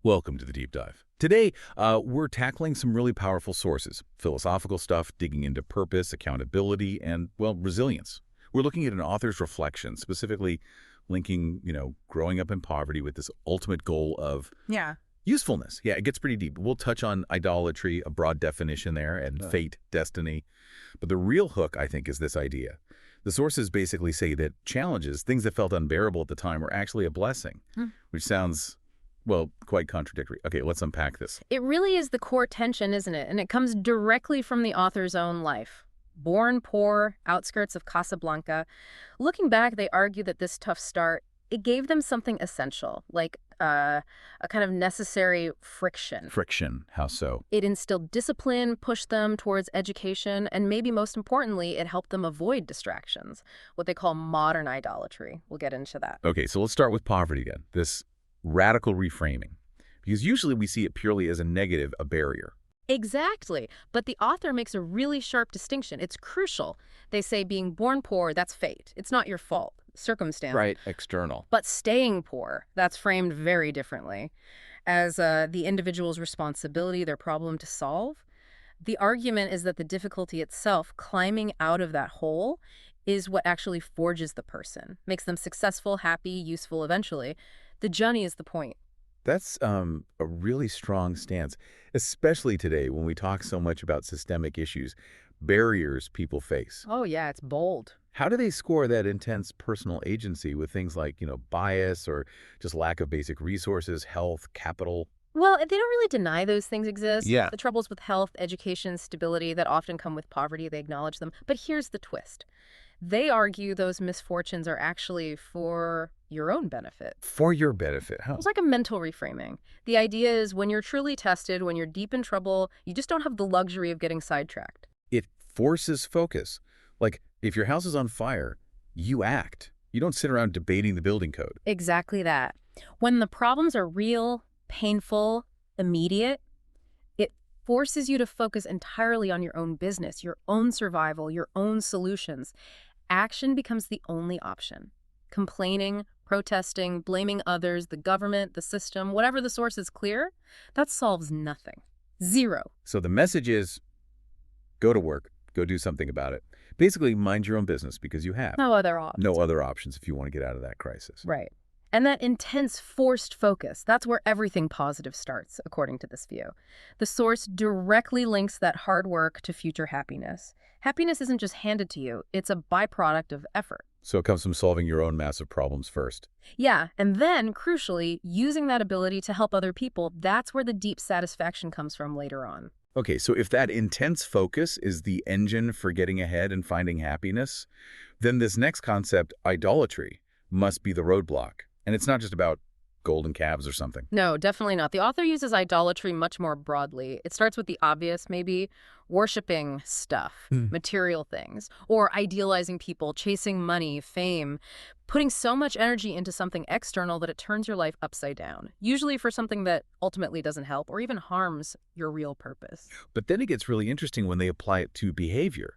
Welcome to the Deep Dive. Today, we're tackling some really powerful sources, philosophical stuff, digging into purpose, accountability, and, well, resilience. We're looking at an author's reflection, specifically linking, growing up in poverty with this ultimate goal of usefulness. Yeah, it gets pretty deep. We'll touch on idolatry, a broad definition there, and fate, destiny. But the real hook, I think, is this idea. The sources basically say that challenges, things that felt unbearable at the time, were actually a blessing, which sounds, well, quite contradictory. Okay, let's unpack this. It really is the core tension, isn't it? And it comes directly from the author's own life. Born poor, outskirts of Casablanca. Looking back, they argue that this tough start, it gave them something essential, like a kind of necessary friction. Friction, how so? It instilled discipline, pushed them towards education, and maybe most importantly, it helped them avoid distractions, what they call modern idolatry. We'll get into that. Okay, so let's start with poverty then, this radical reframing. Because usually we see it purely as a negative, a barrier. Exactly. But the author makes a really sharp distinction. It's crucial. They say being born poor, that's fate. It's not your fault. Circumstance. Right, external. But staying poor, that's framed very differently as the individual's responsibility, their problem to solve. The argument is that the difficulty itself, climbing out of that hole, is what actually forges the person, makes them successful, happy, useful eventually. The journey is the point. That's a really strong stance, especially today when we talk so much about systemic issues, barriers people face. Oh, yeah, it's bold. How do they score that intense personal agency with things like, bias or just lack of basic resources, health, capital? Well, they don't really deny those things exist. Yeah. The troubles with health, education, stability that often come with poverty, they acknowledge them. But here's the twist. They argue those misfortunes are actually for your own benefit. For your benefit, huh? It's like a mental reframing. The idea is when you're truly tested, when you're deep in trouble, you just don't have the luxury of getting sidetracked. It forces focus. Like, if your house is on fire, you act. You don't sit around debating the building code. Exactly that. When the problems are real, painful, immediate, it forces you to focus entirely on your own business, your own survival, your own solutions. Action becomes the only option. Complaining, protesting, blaming others, the government, the system, whatever the source is clear, that solves nothing. Zero. So the message is, go to work, go do something about it. Basically, mind your own business because you have No other options. no other options if you want to get out of that crisis. Right. And that intense, forced focus, that's where everything positive starts, according to this view. The source directly links that hard work to future happiness. Happiness isn't just handed to you, it's a byproduct of effort. So it comes from solving your own massive problems first. Yeah, and then, crucially, using that ability to help other people, that's where the deep satisfaction comes from later on. Okay, so if that intense focus is the engine for getting ahead and finding happiness, then this next concept, idolatry, must be the roadblock. And it's not just about golden calves or something. No, definitely not. The author uses idolatry much more broadly. It starts with the obvious, maybe worshiping stuff, material things, or idealizing people, chasing money, fame, putting so much energy into something external that it turns your life upside down, usually for something that ultimately doesn't help or even harms your real purpose. But then it gets really interesting when they apply it to behavior.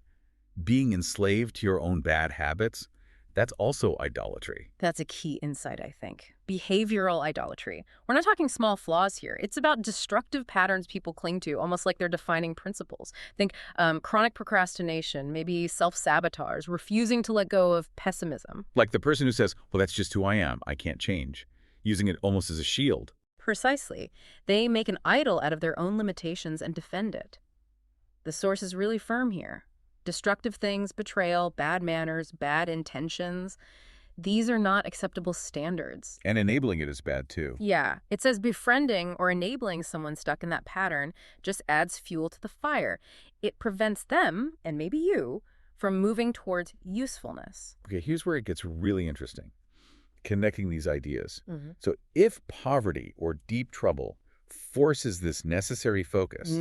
Being enslaved to your own bad habits, that's also idolatry. That's a key insight, I think. Behavioral idolatry. We're not talking small flaws here. It's about destructive patterns people cling to, almost like they're defining principles. Think chronic procrastination, maybe self-sabotage, refusing to let go of pessimism. Like the person who says, well, that's just who I am. I can't change. Using it almost as a shield. Precisely. They make an idol out of their own limitations and defend it. The source is really firm here. Destructive things, betrayal, bad manners, bad intentions. These are not acceptable standards. And enabling it is bad, too. Yeah. It says befriending or enabling someone stuck in that pattern just adds fuel to the fire. It prevents them, and maybe you, from moving towards usefulness. Okay, here's where it gets really interesting. Connecting these ideas. So if poverty or deep trouble forces this necessary focus,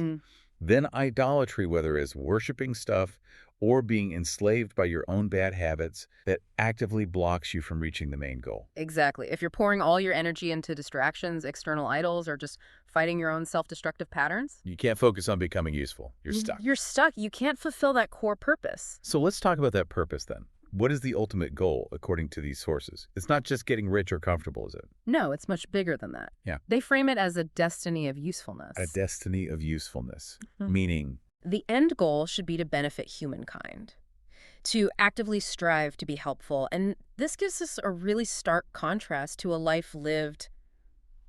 then idolatry, whether it's worshiping stuff or being enslaved by your own bad habits, that actively blocks you from reaching the main goal. Exactly. If you're pouring all your energy into distractions, external idols, or just fighting your own self-destructive patterns, you can't focus on becoming useful. You're stuck. You're stuck. You can't fulfill that core purpose. So let's talk about that purpose then. What is the ultimate goal, according to these sources? It's not just getting rich or comfortable, is it? No, it's much bigger than that. Yeah. They frame it as a destiny of usefulness. A destiny of usefulness, Mhm. meaning The end goal should be to benefit humankind, to actively strive to be helpful. And this gives us a really stark contrast to a life lived,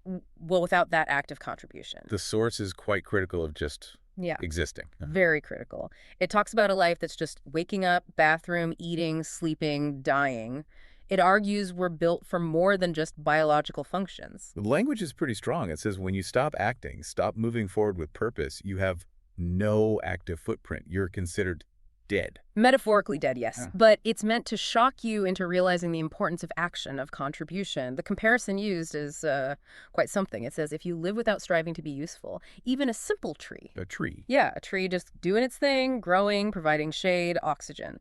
well, without that active contribution. the source is quite critical of just Yeah. existing. Very critical. It talks about a life that's just waking up, bathroom, eating, sleeping, dying. It argues we're built for more than just biological functions. The language is pretty strong. It says when you stop acting, stop moving forward with purpose, you have no active footprint. You're considered dead. Metaphorically dead, yes. Yeah. But it's meant to shock you into realizing the importance of action, of contribution. The comparison used is quite something. It says if you live without striving to be useful, even a simple tree. A tree. Yeah, a tree just doing its thing, growing, providing shade, oxygen.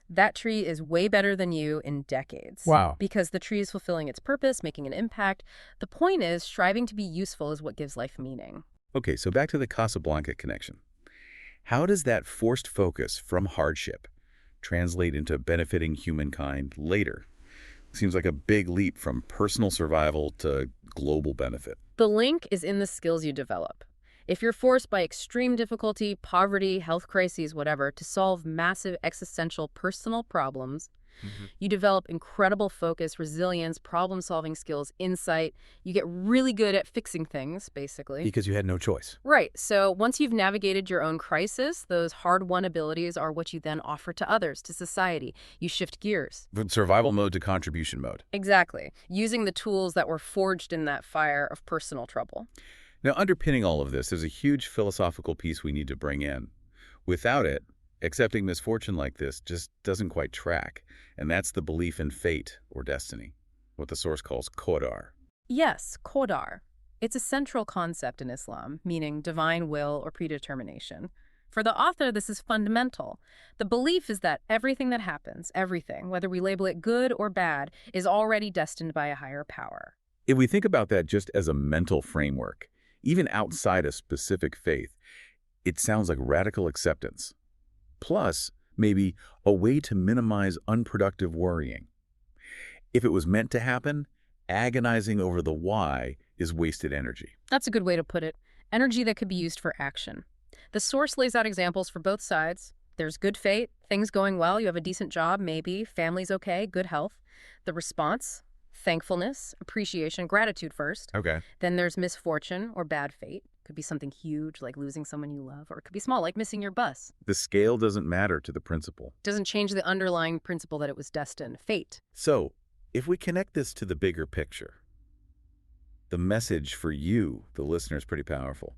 That tree is way better than you in decades. Wow. Because the tree is fulfilling its purpose, making an impact. The point is, striving to be useful is what gives life meaning. Okay, so back to the Casablanca connection. How does that forced focus from hardship translate into benefiting humankind later? Seems like a big leap from personal survival to global benefit. The link is in the skills you develop. If you're forced by extreme difficulty, poverty, health crises, whatever, to solve massive existential personal problems, you develop incredible focus, resilience, problem-solving skills, insight. You get really good at fixing things, basically. Because you had no choice. Right. So once you've navigated your own crisis, those hard-won abilities are what you then offer to others, to society. You shift gears. From survival mode to contribution mode. Exactly. Using the tools that were forged in that fire of personal trouble. Now, underpinning all of this, there's a huge philosophical piece we need to bring in. Without it, accepting misfortune like this just doesn't quite track. And that's the belief in fate or destiny, what the source calls qadar. Yes, qadar. It's a central concept in Islam, meaning divine will or predetermination. For the author, this is fundamental. The belief is that everything that happens, everything, whether we label it good or bad, is already destined by a higher power. If we think about that just as a mental framework, even outside a specific faith, it sounds like radical acceptance. Plus, maybe a way to minimize unproductive worrying. If it was meant to happen, agonizing over the why is wasted energy. That's a good way to put it. Energy that could be used for action. The source lays out examples for both sides. There's good fate, things going well, you have a decent job, maybe, family's okay, good health. The response, thankfulness, appreciation, gratitude first. Okay. Then there's misfortune or bad fate. Could be something huge like losing someone you love, or it could be small like missing your bus. The scale doesn't matter to the principle. Doesn't change the underlying principle that it was destined, fate. So, if we connect this to the bigger picture, the message for you, the listener, is pretty powerful.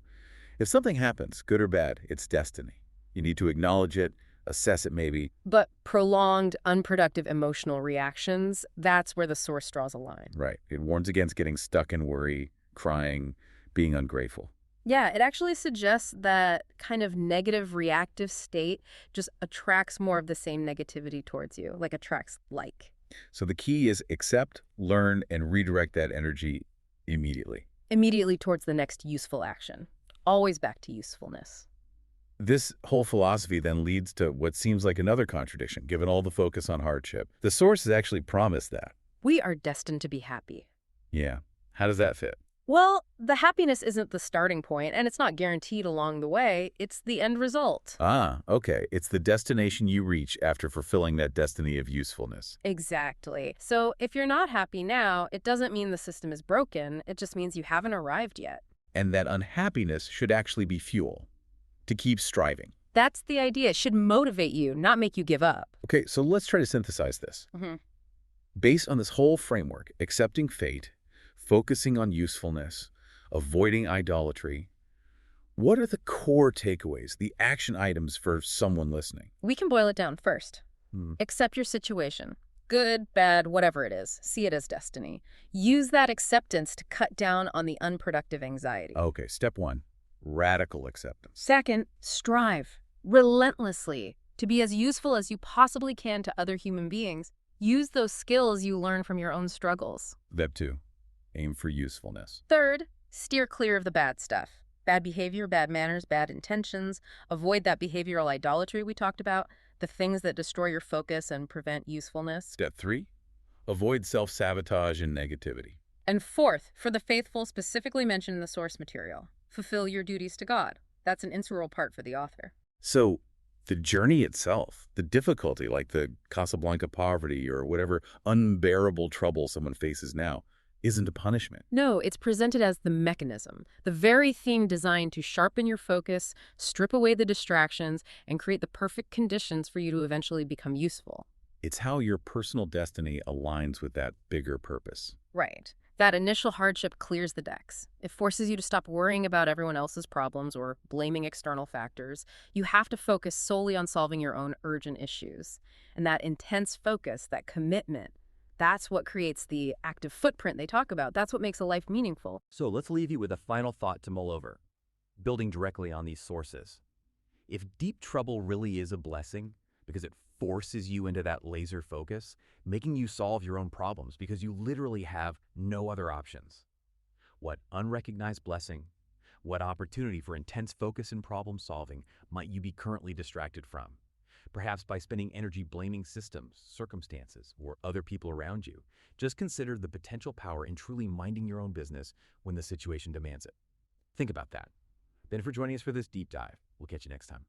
If something happens, good or bad, it's destiny. You need to acknowledge it, assess it maybe. But prolonged, unproductive emotional reactions, that's where the source draws a line. Right. It warns against getting stuck in worry, crying, being ungrateful. Yeah, it actually suggests that kind of negative reactive state just attracts more of the same negativity towards you, like attracts like. So the key is accept, learn, and redirect that energy immediately. Immediately towards the next useful action. Always back to usefulness. This whole philosophy then leads to what seems like another contradiction, given all the focus on hardship. The source has actually promised that. We are destined to be happy. Yeah. How does that fit? Well, the happiness isn't the starting point, and it's not guaranteed along the way. It's the end result. Ah, okay. It's the destination you reach after fulfilling that destiny of usefulness. Exactly. So if you're not happy now, it doesn't mean the system is broken. It just means you haven't arrived yet. And that unhappiness should actually be fuel to keep striving. That's the idea. It should motivate you, not make you give up. Okay, so let's try to synthesize this. Based on this whole framework, accepting fate, focusing on usefulness, avoiding idolatry, what are the core takeaways, the action items for someone listening? We can boil it down first. Accept your situation. Good, bad, whatever it is. See it as destiny. Use that acceptance to cut down on the unproductive anxiety. Okay, step one, radical acceptance. Second, strive relentlessly to be as useful as you possibly can to other human beings. Use those skills you learn from your own struggles. Step two, aim for usefulness. Third, steer clear of the bad stuff. Bad behavior, bad manners, bad intentions. Avoid that behavioral idolatry we talked about. the things that destroy your focus and prevent usefulness. Step 3, avoid self-sabotage and negativity. And fourth, for the faithful specifically mentioned in the source material, fulfill your duties to God. That's an integral part for the author. So the journey itself, the difficulty, like the Casablanca poverty or whatever unbearable trouble someone faces now, isn't a punishment. No, it's presented as the mechanism, the very thing designed to sharpen your focus, strip away the distractions, and create the perfect conditions for you to eventually become useful. It's how your personal destiny aligns with that bigger purpose. Right. That initial hardship clears the decks. It forces you to stop worrying about everyone else's problems or blaming external factors. You have to focus solely on solving your own urgent issues. And that intense focus, that commitment, that's what creates the active footprint they talk about. That's what makes a life meaningful. So let's leave you with a final thought to mull over, building directly on these sources. If deep trouble really is a blessing because it forces you into that laser focus, making you solve your own problems because you literally have no other options, what unrecognized blessing, what opportunity for intense focus and problem solving might you be currently distracted from? Perhaps by spending energy blaming systems, circumstances, or other people around you. Just consider the potential power in truly minding your own business when the situation demands it. Think about that. Thanks for joining us for this deep dive. We'll catch you next time.